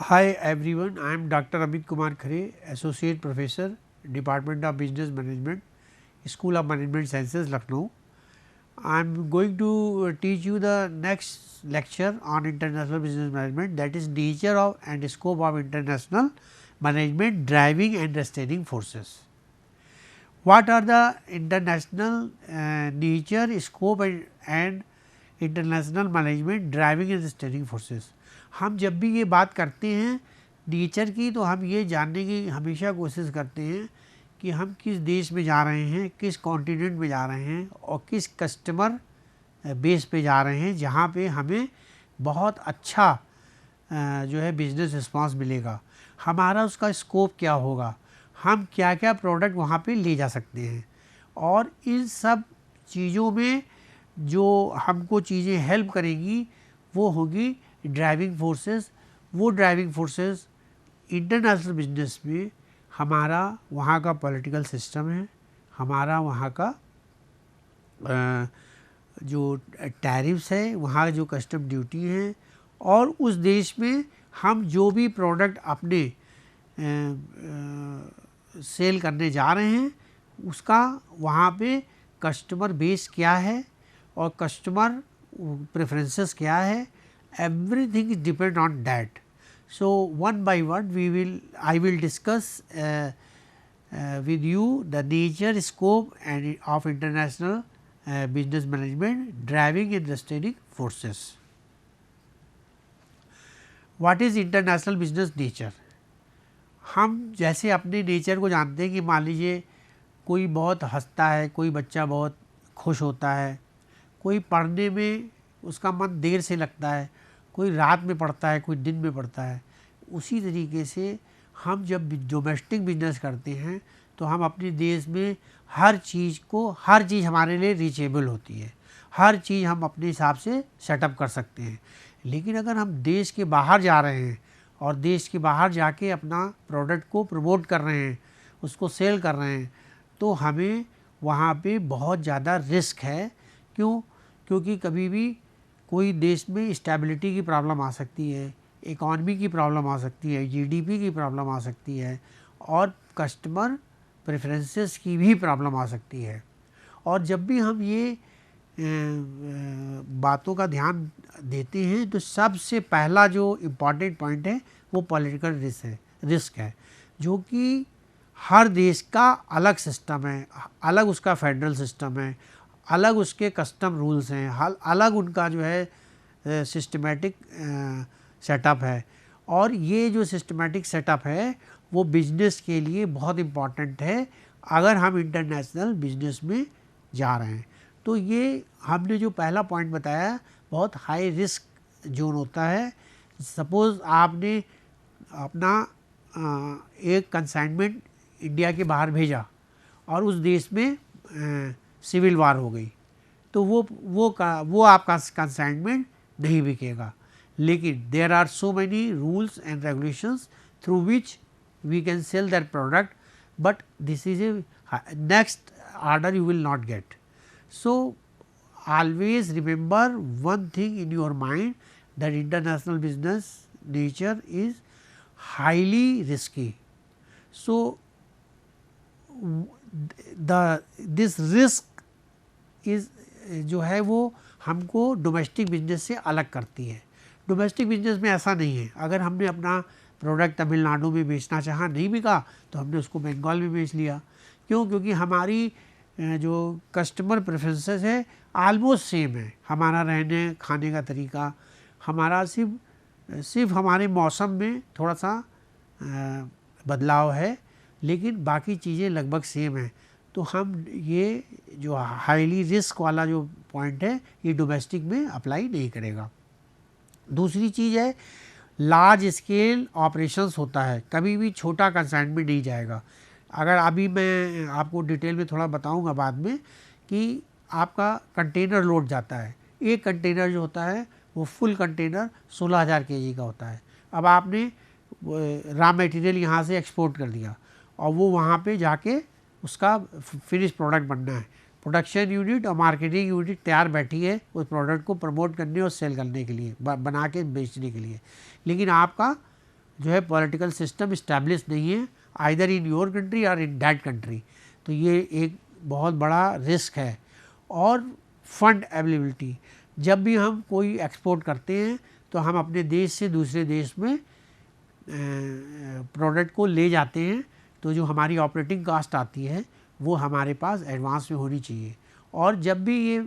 Hi everyone, I am Dr. Amit Kumar Khare, Associate Professor, Department of Business Management, School of Management Sciences, Lucknow. I am going to teach you the next lecture on international business management, that is nature of and scope of international management, driving and restraining forces. What are the international nature, scope and international management driving and steering forces. हम जब भी ये बात करते हैं nature की, तो हम ये जानने की हमेशा कोशिश करते हैं कि हम किस देश में जा रहे हैं, किस कॉन्टिनेंट में जा रहे हैं और किस कस्टमर बेस पे जा रहे हैं, जहाँ पे हमें बहुत अच्छा जो है बिजनेस रिस्पांस मिलेगा। हमारा उसका स्कोप क्या होगा, हम क्या क्या प्रोडक्ट वहाँ पे ले जा सकते हैं, और इन सब चीज़ों में जो हमको चीज़ें हेल्प करेंगी वो होगी ड्राइविंग फोर्सेस। वो ड्राइविंग फोर्सेस इंटरनेशनल बिजनेस में हमारा वहाँ का पॉलिटिकल सिस्टम है, हमारा वहाँ का जो टैरिफ्स है, वहाँ जो कस्टम ड्यूटी है, और उस देश में हम जो भी प्रोडक्ट अपने सेल करने जा रहे हैं उसका वहाँ पे कस्टमर बेस क्या है और कस्टमर प्रेफरेंसेस क्या है, everything is depend on that. So one by one I will discuss with you the nature, scope and of international business management, driving and restraining forces. What is international business nature? हम जैसे अपने nature को जानते हैं कि मान लीजिए कोई बहुत हंसता है, कोई बच्चा बहुत खुश होता है, कोई पढ़ने में उसका मन देर से लगता है, कोई रात में पढ़ता है, कोई दिन में पढ़ता है। उसी तरीके से हम जब डोमेस्टिक बिजनेस करते हैं तो हम अपने देश में हर चीज़ हमारे लिए रीचेबल होती है, हर चीज़ हम अपने हिसाब से सेटअप कर सकते हैं। लेकिन अगर हम देश के बाहर जा रहे हैं और देश के बाहर जाके अपना प्रोडक्ट को प्रमोट कर रहे हैं, उसको सेल कर रहे हैं, तो हमें वहाँ पे बहुत ज़्यादा रिस्क है। क्योंकि कभी भी कोई देश में स्टेबिलिटी की प्रॉब्लम आ सकती है, इकॉनमी की प्रॉब्लम आ सकती है, जीडीपी की प्रॉब्लम आ सकती है, और कस्टमर प्रेफरेंसेस की भी प्रॉब्लम आ सकती है। और जब भी हम ये बातों का ध्यान देते हैं तो सबसे पहला जो इम्पॉर्टेंट पॉइंट है वो पॉलिटिकल रिस्क है, जो कि हर देश का अलग सिस्टम है, अलग उसका फेडरल सिस्टम है, अलग उसके कस्टम रूल्स हैं, अलग उनका जो है सिस्टमेटिक सेटअप है। और ये जो सिस्टमेटिक सेटअप है वो बिजनेस के लिए बहुत इम्पॉर्टेंट है अगर हम इंटरनेशनल बिजनेस में जा रहे हैं। तो ये हमने जो पहला पॉइंट बताया बहुत हाई रिस्क जोन होता है। सपोज़ आपने अपना एक कंसाइनमेंट इंडिया के बाहर भेजा और उस देश में सिविल वार हो गई, तो वो आपका कंसाइनमेंट नहीं बिकेगा। लेकिन there are so many rules and regulations through which we can sell that product, but this is a next order you will not get. So always remember one thing in your mind, that international business nature is highly risky. So this risk is जो है वो हमको domestic business से अलग करती है। Domestic business में ऐसा नहीं है, अगर हमने अपना प्रोडक्ट तमिलनाडु में बेचना चाहा, नहीं बिका तो हमने उसको बंगाल में बेच लिया। क्योंकि हमारी जो कस्टमर प्रेफरेंसेस है आलमोस्ट सेम है, हमारा रहने खाने का तरीका, हमारा सिर्फ हमारे मौसम में थोड़ा सा बदलाव है, लेकिन बाकी चीज़ें लगभग सेम है। तो हम ये जो हाईली रिस्क वाला जो पॉइंट है ये डोमेस्टिक में अप्लाई नहीं करेगा। दूसरी चीज़ है लार्ज स्केल ऑपरेशंस होता है, कभी भी छोटा कंसाइनमेंट नहीं जाएगा। अगर अभी मैं आपको डिटेल में थोड़ा बताऊंगा बाद में कि आपका कंटेनर लोड जाता है, एक कंटेनर जो होता है वो फुल कंटेनर 16,000 kg का होता है। अब आपने रॉ मटेरियल यहाँ से एक्सपोर्ट कर दिया और वो वहाँ पे जाके उसका फिनिश प्रोडक्ट बनना है। प्रोडक्शन यूनिट और मार्केटिंग यूनिट तैयार बैठी है उस प्रोडक्ट को प्रमोट करने और सेल करने के लिए, बना के बेचने के लिए। लेकिन आपका जो है पॉलिटिकल सिस्टम इस्टेब्लिश नहीं है आइदर इन योर कंट्री और इन दैट कंट्री, तो ये एक बहुत बड़ा रिस्क है। और फंड अवेलेबिलिटी, जब भी हम कोई एक्सपोर्ट करते हैं तो हम अपने देश से दूसरे देश में प्रोडक्ट को ले जाते हैं, तो जो हमारी ऑपरेटिंग कास्ट आती है वो हमारे पास एडवांस में होनी चाहिए। और जब भी ये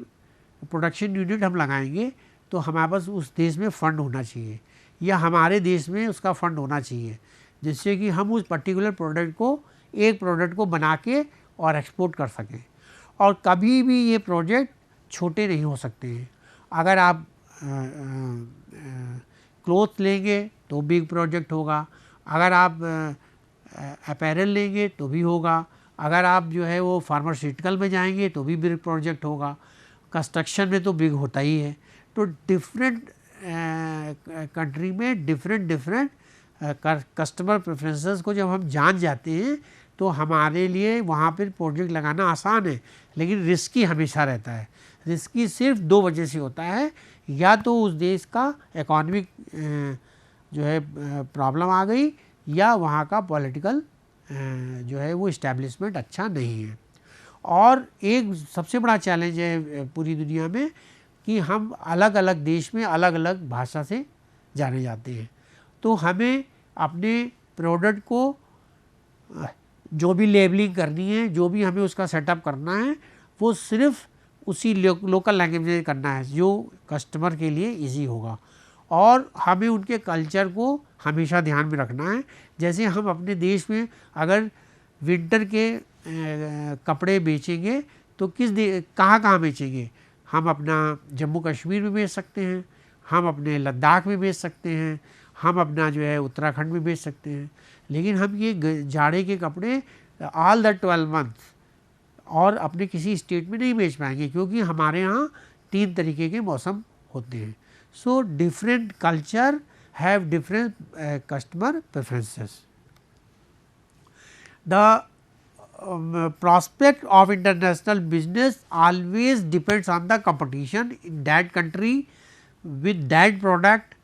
प्रोडक्शन यूनिट हम लगाएंगे तो हमारे पास उस देश में फ़ंड होना चाहिए या हमारे देश में उसका फ़ंड होना चाहिए, जिससे कि हम उस पर्टिकुलर प्रोडक्ट को, एक प्रोडक्ट को बना के और एक्सपोर्ट कर सकें। और कभी भी ये प्रोजेक्ट छोटे नहीं हो सकते हैं। अगर आप क्लोथ लेंगे तो बिग प्रोजेक्ट होगा, अगर आप अपैरल लेंगे तो भी होगा, अगर आप जो है वो फार्मास्यूटिकल में जाएंगे तो भी बिग प्रोजेक्ट होगा, कंस्ट्रक्शन में तो बिग होता ही है। तो डिफरेंट कंट्री में डिफरेंट कस्टमर प्रेफरेंसेस को जब हम जान जाते हैं तो हमारे लिए वहाँ पर प्रोजेक्ट लगाना आसान है, लेकिन रिस्की हमेशा रहता है। रिस्की सिर्फ दो वजह से होता है, या तो उस देश का इकोनॉमिक जो है प्रॉब्लम आ गई, या वहाँ का पॉलिटिकल जो है वो इस्टेब्लिशमेंट अच्छा नहीं है। और एक सबसे बड़ा चैलेंज है पूरी दुनिया में कि हम अलग अलग देश में अलग अलग भाषा से जाने जाते हैं, तो हमें अपने प्रोडक्ट को जो भी लेबलिंग करनी है, जो भी हमें उसका सेटअप करना है, वो सिर्फ उसी लोकल लैंग्वेज में करना है जो कस्टमर के लिए इजी होगा। और हमें उनके कल्चर को हमेशा ध्यान में रखना है। जैसे हम अपने देश में अगर विंटर के कपड़े बेचेंगे तो कहाँ बेचेंगे? हम अपना जम्मू कश्मीर में बेच सकते हैं, हम अपने लद्दाख में बेच सकते हैं, हम अपना जो है उत्तराखंड में बेच सकते हैं। लेकिन हम ये जाड़े के कपड़े ऑल द 12 मंथ और अपने किसी स्टेट में नहीं बेच पाएंगे, क्योंकि हमारे यहाँ 3 तरीके के मौसम होते हैं। So different culture have different customer preferences. The prospect of international business always depends on the competition in that country with that product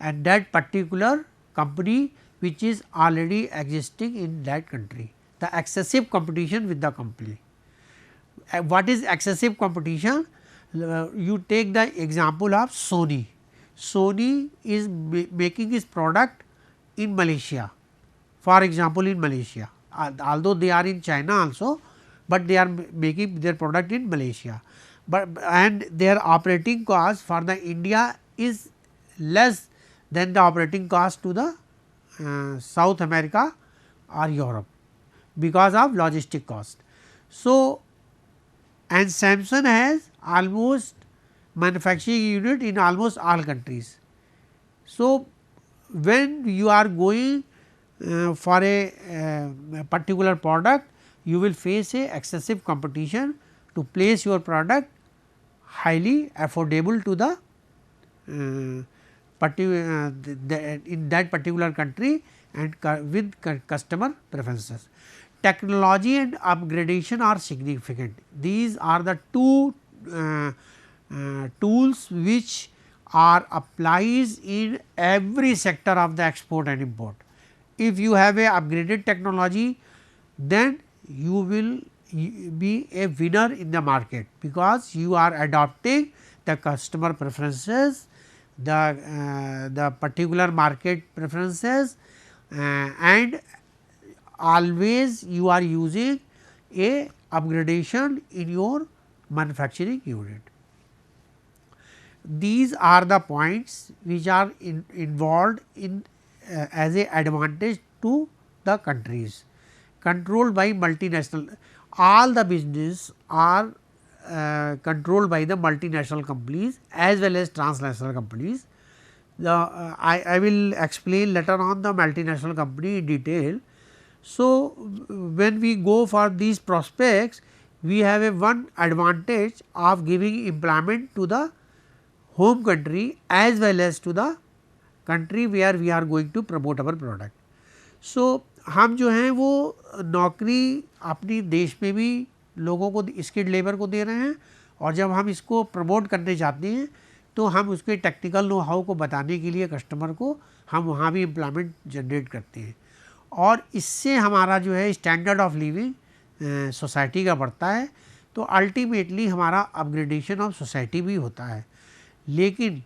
and that particular company which is already existing in that country. The excessive competition with the company. What is excessive competition? You take the example of Sony. Sony is making its product in Malaysia, for example in Malaysia. Although they are in China also, but they are making their product in Malaysia, and their operating cost for the India is less than the operating cost to the South America or Europe because of logistic cost. So, and Samsung has almost manufacturing unit in almost all countries. So, when you are going for a particular product, you will face a excessive competition to place your product highly affordable to the in that particular country and with customer preferences. Technology and upgradation are significant. These are the two tools which are applied in every sector of the export and import. If you have a upgraded technology, then you will be a winner in the market, because you are adopting the customer preferences, the particular market preferences, and always you are using a upgradation in your manufacturing unit. These are the points which are involved in as a advantage to the countries. Controlled by multinational, all the business are controlled by the multinational companies as well as transnational companies. I will explain later on the multinational company in detail. So, when we go for these prospects, we have a one advantage of giving employment to the home country as well as to the country where we are going to promote our product. So, हम जो हैं वो नौकरी अपनी देश में भी लोगों को, स्किल्ड लेबर को दे रहे हैं, और जब हम इसको प्रमोट करने जाते हैं तो हम उसके टेक्निकल नो हाउ को बताने के लिए कस्टमर को हम वहाँ भी एम्प्लॉयमेंट जनरेट करते हैं, और इससे हमारा जो है स्टैंडर्ड ऑफ लिविंग सोसाइटी का बढ़ता है। तो अल्टीमेटली हमारा अपग्रेडेशन ऑफ सोसाइटी भी होता है। लेकिन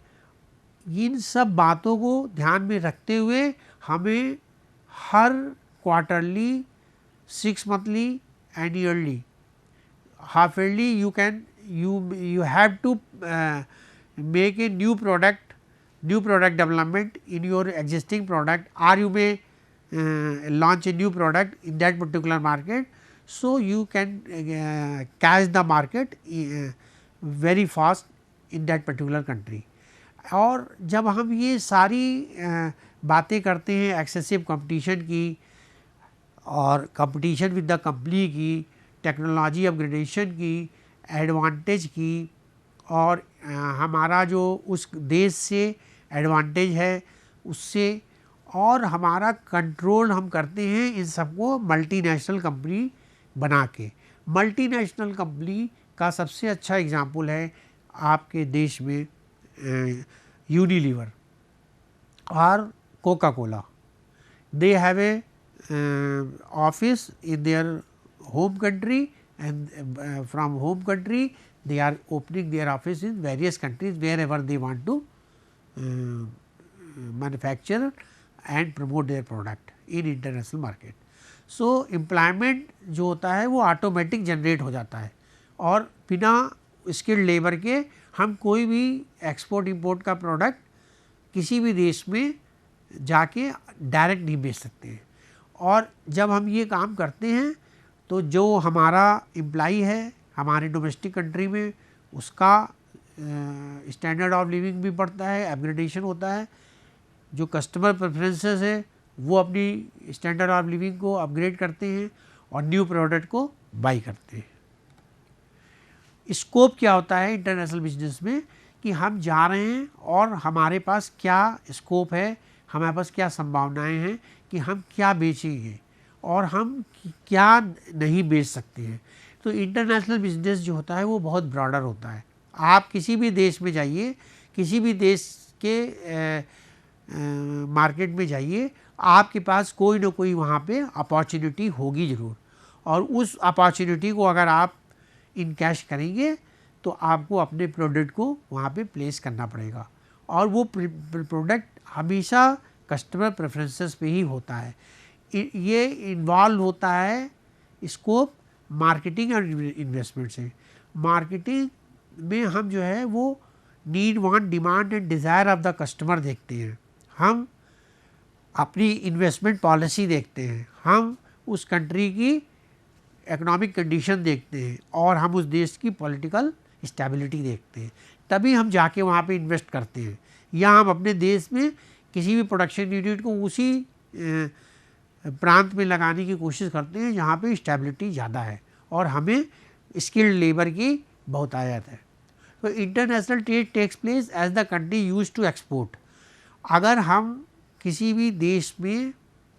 इन सब बातों को ध्यान में रखते हुए हमें हर quarterly, 6 monthly, annually, half yearly you have to make a new product development in your existing product, or you may launch a new product in that particular market, so you can catch the market very fast in that particular country. और जब हम ये सारी बातें करते हैं excessive competition की और कंपटीशन विद द कंपनी की, टेक्नोलॉजी अपग्रेडेशन की, एडवांटेज की, और हमारा जो उस देश से एडवांटेज है उससे, और हमारा कंट्रोल हम करते हैं इन सबको मल्टीनेशनल कंपनी बना के। मल्टीनेशनल कंपनी का सबसे अच्छा एग्जांपल है आपके देश में यूनिलीवर और Coca Cola. They have a office in their home country, and from home country they are opening their office in various countries wherever they want to manufacture and promote their product in international market. So employment जो होता है वो automatic generate हो जाता है, और बिना skilled labour के हम कोई भी एक्सपोर्ट इंपोर्ट का प्रोडक्ट किसी भी देश में जाके डायरेक्ट नहीं बेच सकते हैं। और जब हम ये काम करते हैं तो जो हमारा एम्प्लाई है हमारे डोमेस्टिक कंट्री में, उसका स्टैंडर्ड ऑफ लिविंग भी बढ़ता है, अपग्रेडेशन होता है। जो कस्टमर प्रेफरेंसेस है वो अपनी स्टैंडर्ड ऑफ लिविंग को अपग्रेड करते हैं और न्यू प्रोडक्ट को बाई करते हैं। स्कोप क्या होता है इंटरनेशनल बिजनेस में, कि हम जा रहे हैं और हमारे पास क्या स्कोप है, हमारे पास क्या संभावनाएं हैं कि हम क्या बेचेंगे और हम क्या नहीं बेच सकते हैं। तो इंटरनेशनल बिजनेस जो होता है वो बहुत ब्रॉडर होता है। आप किसी भी देश में जाइए, किसी भी देश के मार्केट में जाइए, आपके पास कोई ना कोई वहाँ पे अपॉर्चुनिटी होगी ज़रूर, और उस अपॉर्चुनिटी को अगर आप इनकैश करेंगे तो आपको अपने प्रोडक्ट को वहाँ पे प्लेस करना पड़ेगा, और वो प्रोडक्ट हमेशा कस्टमर प्रेफरेंसेस पे ही होता है। ये इन्वॉल्व होता है स्कोप मार्केटिंग और इन्वेस्टमेंट से। मार्केटिंग में हम जो है वो need, want, demand and desire of the customer देखते हैं, हम अपनी इन्वेस्टमेंट पॉलिसी देखते हैं, हम उस कंट्री की इकोनॉमिक कंडीशन देखते हैं, और हम उस देश की पॉलिटिकल स्टेबिलिटी देखते हैं, तभी हम जाके वहाँ पे इन्वेस्ट करते हैं। या हम अपने देश में किसी भी प्रोडक्शन यूनिट को उसी प्रांत में लगाने की कोशिश करते हैं जहाँ पे स्टेबिलिटी ज़्यादा है और हमें स्किल्ड लेबर की बहुत आयत है। तो international trade takes place as the country use to export. अगर हम किसी भी देश में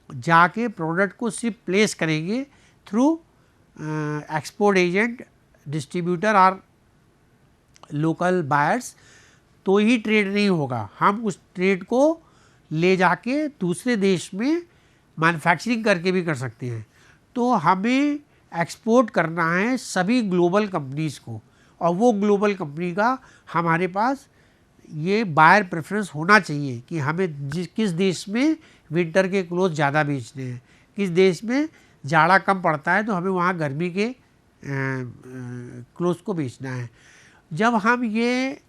जाके प्रोडक्ट को सिर्फ प्लेस करेंगे थ्रू एक्सपोर्ट एजेंट, डिस्ट्रीब्यूटर और लोकल बायर्स, तो ही ट्रेड नहीं होगा। हम उस ट्रेड को ले जाके दूसरे देश में मैन्युफैक्चरिंग करके भी कर सकते हैं। तो हमें एक्सपोर्ट करना है सभी ग्लोबल कंपनीज़ को, और वो ग्लोबल कंपनी का हमारे पास ये बायर प्रेफरेंस होना चाहिए कि हमें किस देश में विंटर के क्लोथ ज़्यादा बेचने हैं, किस देश में जाड़ा कम पड़ता है तो हमें वहाँ गर्मी के क्लोथ को बेचना है। जब हम ये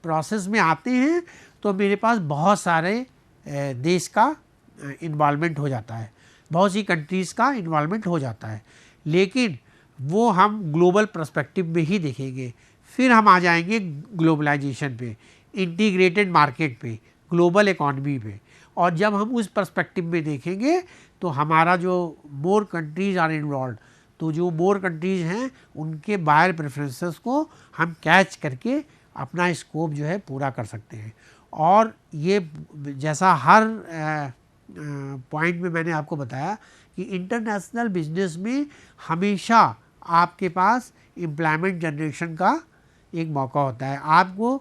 प्रोसेस में आते हैं तो मेरे पास बहुत सारे देश का इन्वॉल्वमेंट हो जाता है, बहुत सी कंट्रीज़ का इन्वॉल्वमेंट हो जाता है, लेकिन वो हम ग्लोबल पर्सपेक्टिव में ही देखेंगे। फिर हम आ जाएंगे ग्लोबलाइजेशन पे, इंटीग्रेटेड मार्केट पे, ग्लोबल इकॉनमी पे, और जब हम उस पर्सपेक्टिव में देखेंगे तो हमारा जो मोर कंट्रीज़ आर इन्वॉल्व, तो जो मोर कंट्रीज़ हैं उनके बायर प्रेफरेंसेस को हम कैच करके अपना स्कोप जो है पूरा कर सकते हैं। और ये जैसा हर पॉइंट में मैंने आपको बताया कि इंटरनेशनल बिजनेस में हमेशा आपके पास एम्प्लॉयमेंट जनरेशन का एक मौका होता है। आपको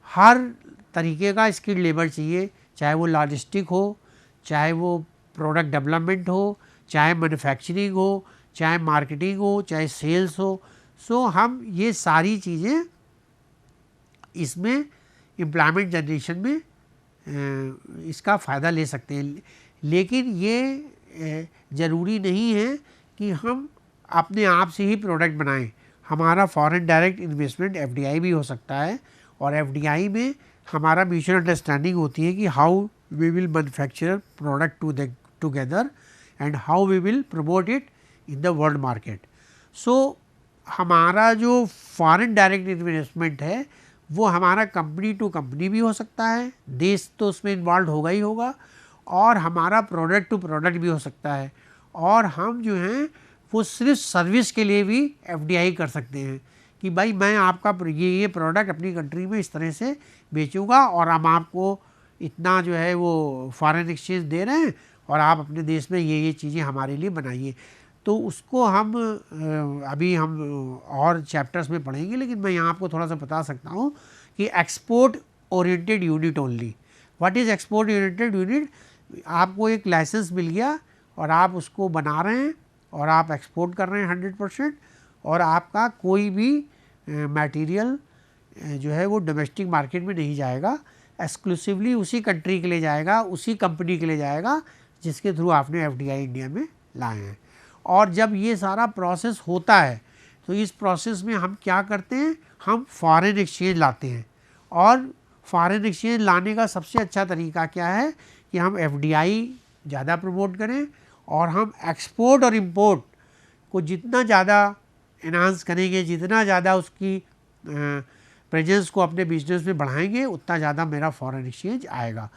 हर तरीके का स्किल्ड लेबर चाहिए, चाहे वो लॉजिस्टिक हो, चाहे वो प्रोडक्ट डेवलपमेंट हो, चाहे मैन्युफैक्चरिंग हो, चाहे मार्केटिंग हो, चाहे सेल्स हो। सो हम ये सारी चीज़ें इसमें एम्प्लॉयमेंट जनरेशन में इसका फ़ायदा ले सकते हैं। लेकिन ये ज़रूरी नहीं है कि हम अपने आप से ही प्रोडक्ट बनाएं। हमारा फॉरेन डायरेक्ट इन्वेस्टमेंट एफडीआई भी हो सकता है, और एफडीआई में हमारा म्यूचुअल अंडरस्टैंडिंग होती है कि how we will manufacture product together and how we will promote it in the world market. So हमारा जो फॉरेन डायरेक्ट इन्वेस्टमेंट है वो हमारा कंपनी टू कंपनी भी हो सकता है, देश तो उसमें इन्वॉल्व होगा ही होगा, और हमारा प्रोडक्ट टू प्रोडक्ट भी हो सकता है। और हम जो हैं वो सिर्फ सर्विस के लिए भी एफडीआई कर सकते हैं कि भाई मैं आपका ये प्रोडक्ट अपनी कंट्री में इस तरह से बेचूंगा और हम आपको इतना जो है वो फॉरेन एक्सचेंज दे रहे हैं और आप अपने देश में ये चीज़ें हमारे लिए बनाइए। तो उसको हम अभी हम और चैप्टर्स में पढ़ेंगे, लेकिन मैं यहाँ आपको थोड़ा सा बता सकता हूँ कि export oriented unit only. What is export oriented unit? आपको एक लाइसेंस मिल गया और आप उसको बना रहे हैं और आप एक्सपोर्ट कर रहे हैं 100%, और आपका कोई भी मटेरियल जो है वो डोमेस्टिक मार्केट में नहीं जाएगा, एक्सक्लूसिवली उसी कंट्री के लिए जाएगा, उसी कंपनी के लिए जाएगा जिसके थ्रू आपने एफडीआई इंडिया में लाए हैं। और जब ये सारा प्रोसेस होता है तो इस प्रोसेस में हम क्या करते हैं, हम फॉरेन एक्सचेंज लाते हैं। और फॉरेन एक्सचेंज लाने का सबसे अच्छा तरीका क्या है कि हम एफडीआई ज़्यादा प्रमोट करें, और हम एक्सपोर्ट और इंपोर्ट को जितना ज़्यादा एनहांस करेंगे, जितना ज़्यादा उसकी प्रेजेंस को अपने बिजनेस में बढ़ाएंगे, उतना ज़्यादा मेरा फॉरेन एक्सचेंज आएगा।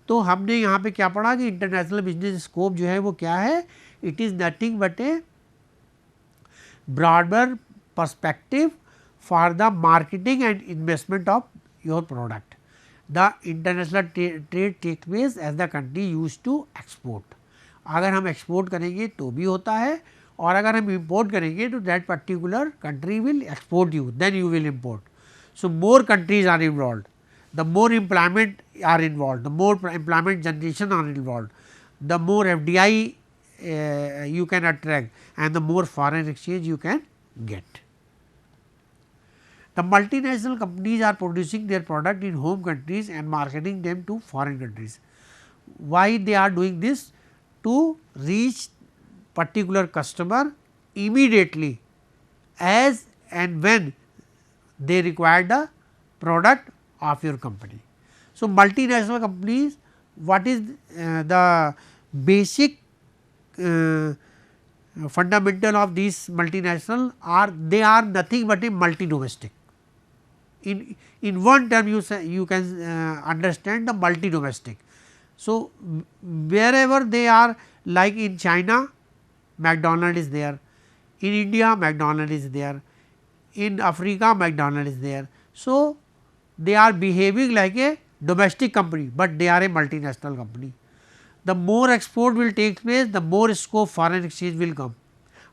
तो हमने यहाँ पे क्या पढ़ा कि इंटरनेशनल बिजनेस स्कोप जो है वो क्या है? It is nothing but a broader perspective for the marketing and investment of your product. The international trade take place as the country use to export. अगर हम एक्सपोर्ट करेंगे तो भी होता है, और अगर हम इम्पोर्ट करेंगे तो that particular country will export you, then you will import. So more countries are involve, the more employment are involved, the more employment generation are involved, the more FDI you can attract, and the more foreign exchange you can get. The multinational companies are producing their product in home countries and marketing them to foreign countries. Why they are doing this? To reach particular customer immediately as and when they require the product of your company. So, multinational companies, what is the basic fundamental of these multinational are, they are nothing but a multi-domestic. In one term you can understand the multi-domestic. So, wherever they are, like in China McDonald is there, in India McDonald is there, in Africa McDonald is there. So, they are behaving like a domestic company, but they are a multinational company. The more export will take place, the more scope foreign exchange will come.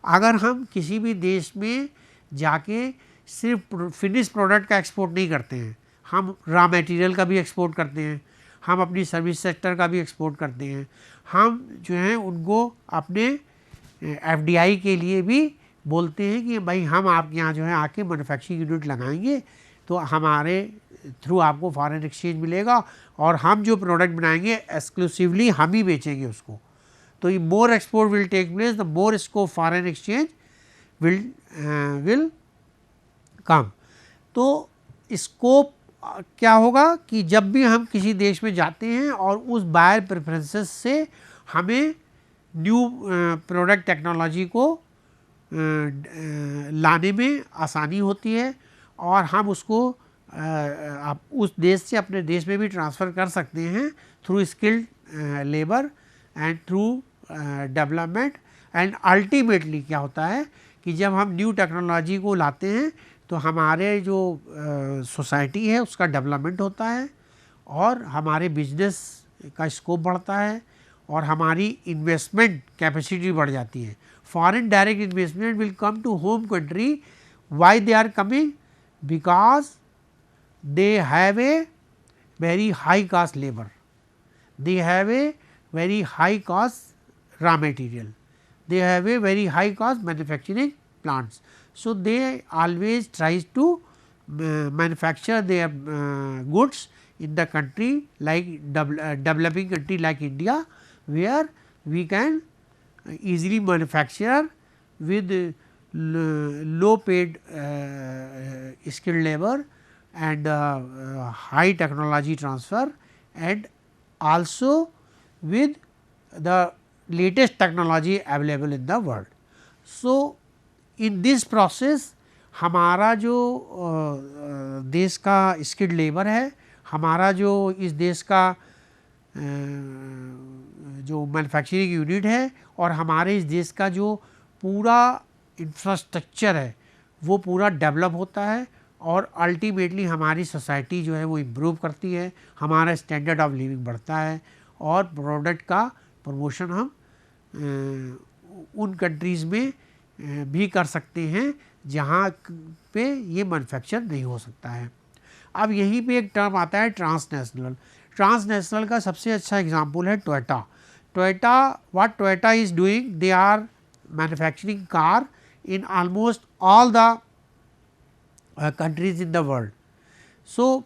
अगर हम किसी भी देश में जाके सिर्फ finish product का export नहीं करते हैं, हम रॉ मटेरियल का भी एक्सपोर्ट करते हैं, हम अपनी सर्विस सेक्टर का भी एक्सपोर्ट करते हैं, हम जो हैं उनको अपने एफडीआई के लिए भी बोलते हैं कि भाई हम आपके यहाँ जो है आके मैन्युफैक्चरिंग यूनिट लगाएंगे तो हमारे थ्रू आपको फॉरेन एक्सचेंज मिलेगा, और हम जो प्रोडक्ट बनाएंगे एक्सक्लूसिवली हम ही बेचेंगे उसको। तो ये more export will take place, the more scope foreign exchange will come. तो स्कोप क्या होगा कि जब भी हम किसी देश में जाते हैं और उस बायर प्रेफरेंसेस से हमें न्यू प्रोडक्ट टेक्नोलॉजी को लाने में आसानी होती है, और हम उसको आप उस देश से अपने देश में भी ट्रांसफ़र कर सकते हैं through skilled labour and through development. And ultimately क्या होता है कि जब हम न्यू टेक्नोलॉजी को लाते हैं तो हमारे जो सोसाइटी है उसका डेवलपमेंट होता है, और हमारे बिजनेस का स्कोप बढ़ता है, और हमारी इन्वेस्टमेंट कैपेसिटी बढ़ जाती है। Foreign direct investment will come to home country. Why they are coming? Because they have a very high cost labor, they have a very high cost raw material, they have a very high cost manufacturing plants. So, they always tries to manufacture their goods in the country like developing country like India, where we can easily manufacture with low paid skilled labor and high technology transfer, and also with the latest technology available in the world. So, in this process हमारा जो देश का skilled labour है, हमारा जो इस देश का जो मैन्युफैक्चरिंग यूनिट है और हमारे इस देश का जो पूरा इंफ्रास्ट्रक्चर है वो पूरा डेवलप होता है और अल्टीमेटली हमारी सोसाइटी जो है वो इम्प्रूव करती है, हमारा स्टैंडर्ड ऑफ लिविंग बढ़ता है और प्रोडक्ट का प्रमोशन हम उन कंट्रीज़ में भी कर सकते हैं जहाँ पे ये मैन्युफैक्चर नहीं हो सकता है। अब यहीं पे एक टर्म आता है ट्रांसनेशनल। ट्रांसनेशनल का सबसे अच्छा एग्जांपल है Toyota. Toyota, what Toyota is doing, they are manufacturing car in almost all the countries in the world. So,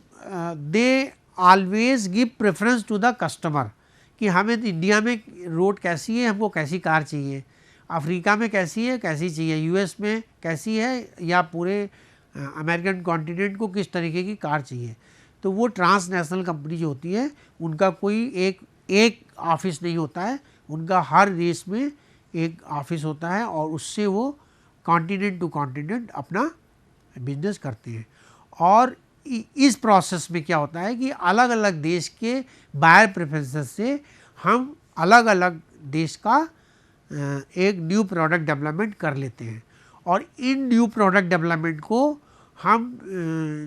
they always give preference to the customer कि हमें इंडिया में road कैसी है, हमको कैसी कार चाहिए, अफ्रीका में कैसी है, कैसी चाहिए, यूएस में कैसी है, या पूरे अमेरिकन कॉन्टिनेंट को किस तरीके की कार चाहिए। तो वो ट्रांसनेशनल कंपनी जो होती है उनका कोई एक ऑफिस नहीं होता है, उनका हर देश में एक ऑफिस होता है और उससे वो कॉन्टिनेंट टू कॉन्टिनेंट अपना बिजनेस करते हैं। और इस प्रोसेस में क्या होता है कि अलग अलग देश के बायर प्रेफरेंसेस से हम अलग अलग देश का एक न्यू प्रोडक्ट डेवलपमेंट कर लेते हैं और इन न्यू प्रोडक्ट डेवलपमेंट को हम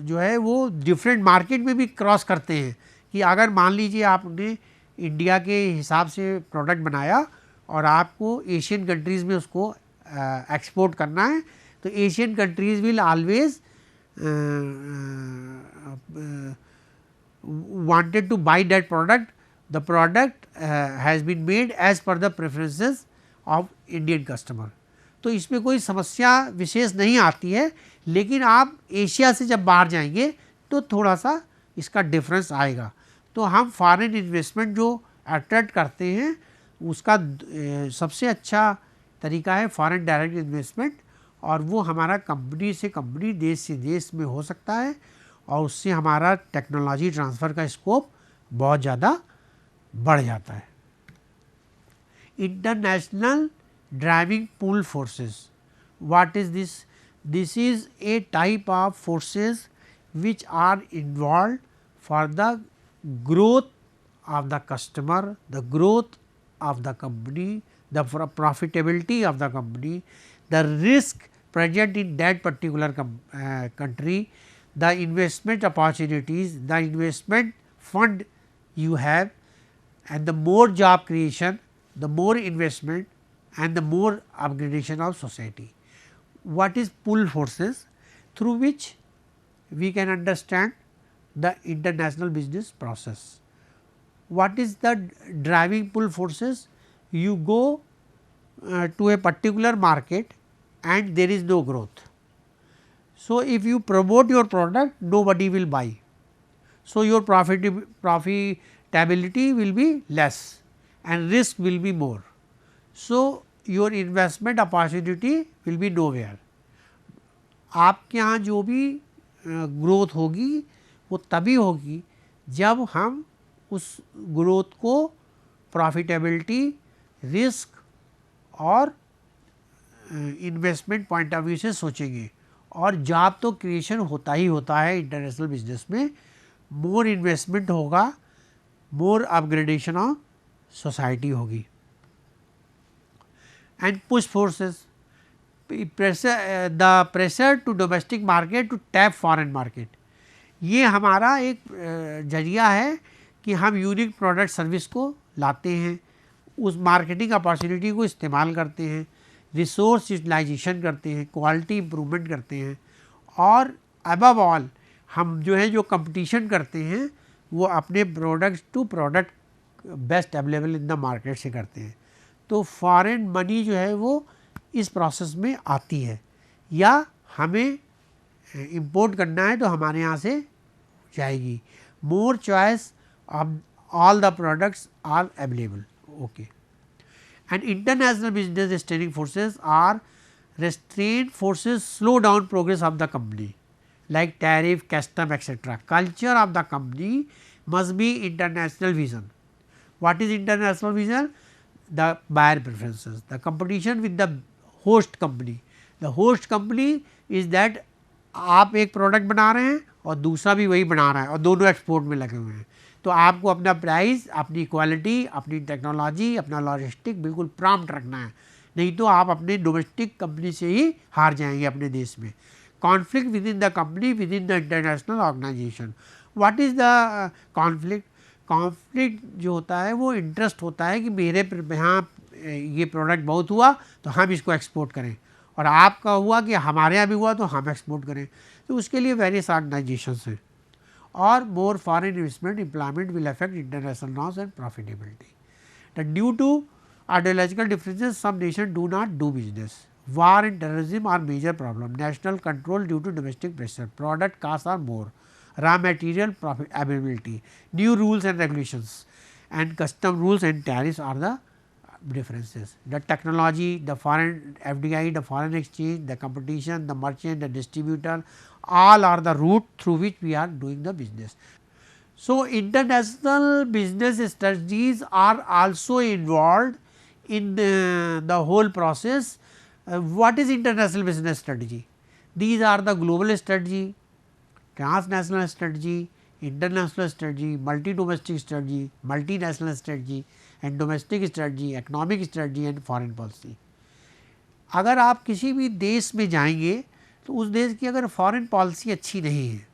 जो है वो डिफरेंट मार्केट में भी क्रॉस करते हैं कि अगर मान लीजिए आपने इंडिया के हिसाब से प्रोडक्ट बनाया और आपको एशियन कंट्रीज़ में उसको एक्सपोर्ट करना है, तो Asian countries will always wanted to buy that product, the product has been made as per the preferences of Indian customer. तो इसमें कोई समस्या विशेष नहीं आती है, लेकिन आप एशिया से जब बाहर जाएंगे तो थोड़ा सा इसका डिफरेंस आएगा। तो हम फॉरेन इन्वेस्टमेंट जो अट्रैक्ट करते हैं उसका सबसे अच्छा तरीका है फॉरेन डायरेक्ट इन्वेस्टमेंट, और वो हमारा कंपनी से कंपनी, देश से देश में हो सकता है और उससे हमारा टेक्नोलॉजी ट्रांसफ़र का स्कोप बहुत ज़्यादा बढ़ जाता है। International driving pull forces, what is this? This is a type of forces which are involve for the growth of the customer, the growth of the company, the profitability of the company, the risk present in that particular country, the investment opportunities, the investment fund you have, and the more job creation, the more investment and the more upgradation of society. What is pull forces? Through which we can understand the international business process. What is the driving pull forces? You go to a particular market and there is no growth. So, if you promote your product, nobody will buy. So, your profitability will be less and risk will be more. So, your investment opportunity will be nowhere. आपके यहाँ जो भी growth होगी वो तभी होगी जब हम उस ग्रोथ को प्रॉफिटेबिलिटी, रिस्क और इन्वेस्टमेंट पॉइंट ऑफ व्यू से सोचेंगे। और जॉब तो क्रिएशन होता ही होता है इंटरनेशनल बिजनेस में, मोर इन्वेस्टमेंट होगा, मोर अपग्रेडेशन ऑफ सोसाइटी होगी। And push forces, the pressure to domestic market to tap foreign market, ये हमारा एक जरिया है कि हम यूनिक प्रोडक्ट सर्विस को लाते हैं, उस मार्केटिंग अपॉर्चुनिटी को इस्तेमाल करते हैं, रिसोर्स यूटिलाइजेशन करते हैं, क्वालिटी इम्प्रूवमेंट करते हैं, और अबव ऑल हम जो है जो कंपटीशन करते हैं वो अपने product to product best available in the market से करते हैं। तो फॉरेन मनी जो है वो इस प्रोसेस में आती है, या हमें इंपोर्ट करना है तो हमारे यहाँ से जाएगी। More choice of all the products are available. Okay. And international business steering forces are restraint forces slow down progress of the company like tariff, custom, etc. Culture of the company must be international vision. What is international vision? The buyer preferences, the competition with the host company. The host company is that आप एक product बना रहे हैं और दूसरा भी वही बना रहा है और दोनों एक्सपोर्ट में लगे हुए हैं, तो आपको अपना प्राइस, अपनी क्वालिटी, अपनी टेक्नोलॉजी, अपना लॉजिस्टिक बिल्कुल प्रॉम्प्ट रखना है, नहीं तो आप अपने डोमेस्टिक कंपनी से ही हार जाएंगे अपने देश में। Conflict within the company, within the international organisation. What is the conflict? Conflict जो होता है वो इंटरेस्ट होता है कि मेरे यहाँ ये प्रोडक्ट बहुत हुआ तो हम इसको एक्सपोर्ट करें, और आपका हुआ कि हमारे यहाँ भी हुआ तो हम एक्सपोर्ट करें। तो उसके लिए वेरियस ऑर्गेनाइजेशंस हैं। और more foreign investment employment will affect international norms and profitability. The due to ideological differences, some nations do not do business. War and terrorism are major problem. National control due to domestic pressure. Product costs are more. Raw material profit availability. New rules and regulations, and custom rules and tariffs are the differences. The technology, the foreign FDI, the foreign exchange, the competition, the merchant, the distributor, all are the route through which we are doing the business. So, international business strategies are also involved in the whole process. What is international business strategy? These are the global strategy, transnational strategy, international strategy, multi-domestic strategy, multinational strategy and domestic strategy, economic strategy and foreign policy. अगर आप किसी भी देश में जाएंगे तो उस देश की अगर फॉरेन पॉलिसी अच्छी नहीं है,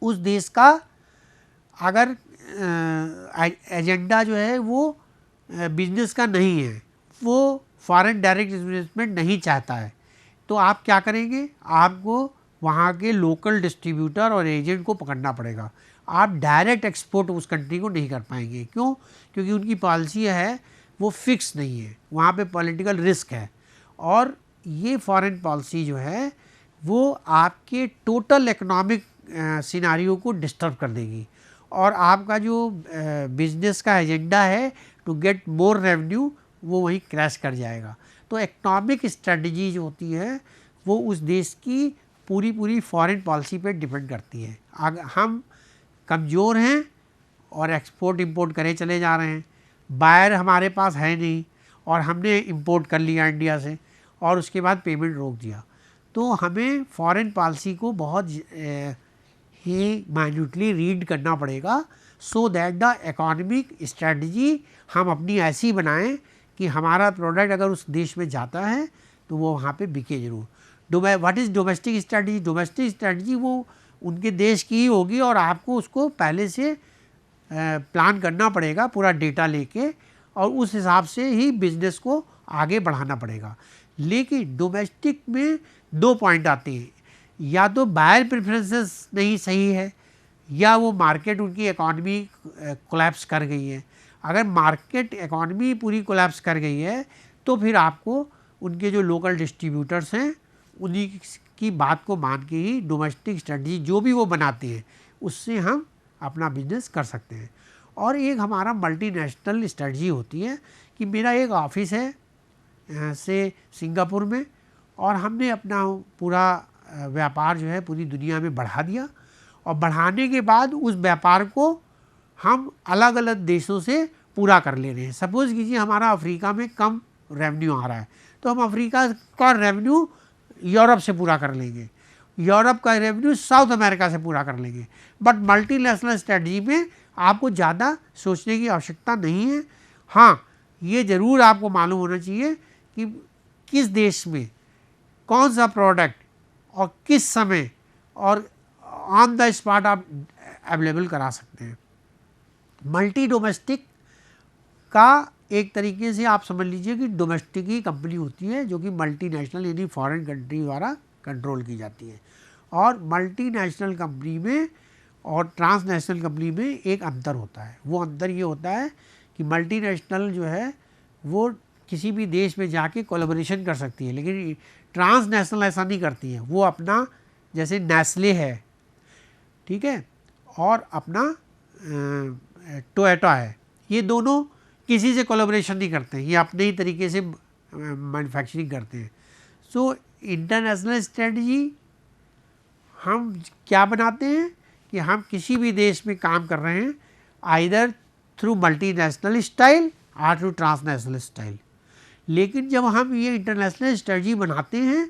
उस देश का अगर एजेंडा जो है वो बिजनेस का नहीं है, वो फॉरेन डायरेक्ट इन्वेस्टमेंट नहीं चाहता है, तो आप क्या करेंगे? आपको वहाँ के लोकल डिस्ट्रीब्यूटर और एजेंट को पकड़ना पड़ेगा। आप डायरेक्ट एक्सपोर्ट उस कंट्री को नहीं कर पाएंगे। क्यों? क्योंकि उनकी पॉलिसी है वो फिक्स नहीं है, वहाँ पे पॉलिटिकल रिस्क है, और ये फॉरेन पॉलिसी जो है वो आपके टोटल इकोनॉमिक सिनारियो को डिस्टर्ब कर देगी, और आपका जो बिजनेस का एजेंडा है टू गेट मोर रेवेन्यू वो वहीं क्रैश कर जाएगा। तो इकोनॉमिक स्ट्रेटजी जो होती है वो उस देश की पूरी फॉरेन पॉलिसी पे डिपेंड करती है। अगर हम कमज़ोर हैं और एक्सपोर्ट इंपोर्ट करे चले जा रहे हैं, बायर हमारे पास है नहीं और हमने इंपोर्ट कर लिया इंडिया से और उसके बाद पेमेंट रोक दिया, तो हमें फॉरेन पॉलिसी को बहुत ही माइन्यूटली रीड करना पड़ेगा, so that the economic strategy हम अपनी ऐसी बनाएं कि हमारा प्रोडक्ट अगर उस देश में जाता है तो वो वहाँ पे बिके जरूर। What is domestic strategy? Domestic strategy वो उनके देश की ही होगी और आपको उसको पहले से प्लान करना पड़ेगा पूरा डेटा लेके, और उस हिसाब से ही बिजनेस को आगे बढ़ाना पड़ेगा। लेकिन डोमेस्टिक में दो पॉइंट आते हैं, या तो बायर प्रेफरेंसेस नहीं सही है, या वो मार्केट उनकी इकॉनमी कोलैप्स कर गई है। अगर मार्केट इकॉनमी पूरी कोलैप्स कर गई है तो फिर आपको उनके जो लोकल डिस्ट्रीब्यूटर्स हैं उन्हीं की बात को मान के ही डोमेस्टिक स्ट्रेटजी जो भी वो बनाते हैं उससे हम अपना बिजनेस कर सकते हैं। और एक हमारा मल्टीनेशनल स्ट्रेटजी होती है कि मेरा एक ऑफिस है से सिंगापुर में, और हमने अपना पूरा व्यापार जो है पूरी दुनिया में बढ़ा दिया, और बढ़ाने के बाद उस व्यापार को हम अलग अलग देशों से पूरा कर ले रहे हैं। सपोज़ कीजिए हमारा अफ्रीका में कम रेवेन्यू आ रहा है तो हम अफ्रीका का रेवेन्यू यूरोप से पूरा कर लेंगे, यूरोप का रेवेन्यू साउथ अमेरिका से पूरा कर लेंगे। बट मल्टीनेशनल स्ट्रेटजी में आपको ज़्यादा सोचने की आवश्यकता नहीं है। हाँ, ये ज़रूर आपको मालूम होना चाहिए कि किस देश में कौन सा प्रोडक्ट और किस समय और ऑन द स्पॉट आप अवेलेबल करा सकते हैं। मल्टी डोमेस्टिक का एक तरीके से आप समझ लीजिए कि डोमेस्टिक ही कंपनी होती है जो कि मल्टीनेशनल यानी फॉरेन कंट्री द्वारा कंट्रोल की जाती है, और मल्टीनेशनल कंपनी में और ट्रांसनेशनल कंपनी में एक अंतर होता है। वो अंतर ये होता है कि मल्टीनेशनल जो है वो किसी भी देश में जाके कोलैबोरेशन कर सकती है, लेकिन ट्रांसनेशनल ऐसा नहीं करती है। वो अपना, जैसे नेस्ले है, ठीक है, और अपना टोयोटा है, ये दोनों किसी से कोलैबोरेशन नहीं करते हैं, ये अपने ही तरीके से मैन्युफैक्चरिंग करते हैं। सो इंटरनेशनल स्ट्रेटजी हम क्या बनाते हैं कि हम किसी भी देश में काम कर रहे हैं, आइदर थ्रू मल्टीनेशनल स्टाइल और थ्रू ट्रांसनेशनल स्टाइल। लेकिन जब हम ये इंटरनेशनल स्ट्रेटजी बनाते हैं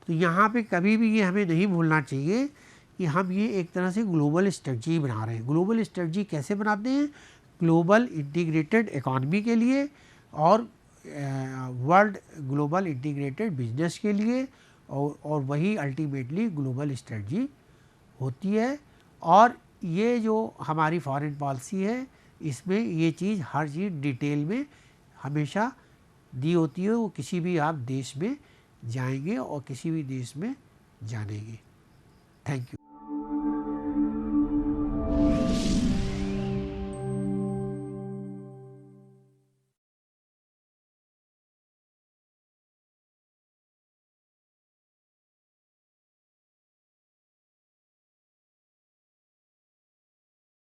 तो यहाँ पे कभी भी ये हमें नहीं भूलना चाहिए कि हम ये एक तरह से ग्लोबल स्ट्रेटजी बना रहे हैं। ग्लोबल स्ट्रेटजी कैसे बनाते हैं? ग्लोबल इंटीग्रेटेड इकॉनमी के लिए और वर्ल्ड ग्लोबल इंटीग्रेटेड बिजनेस के लिए, और वही अल्टीमेटली ग्लोबल स्ट्रेटजी होती है। और ये जो हमारी फॉरेन पॉलिसी है, इसमें ये चीज़, हर चीज़ डिटेल में हमेशा दी होती है। वो किसी भी आप देश में जाएंगे और किसी भी देश में जानेंगे। Thank you.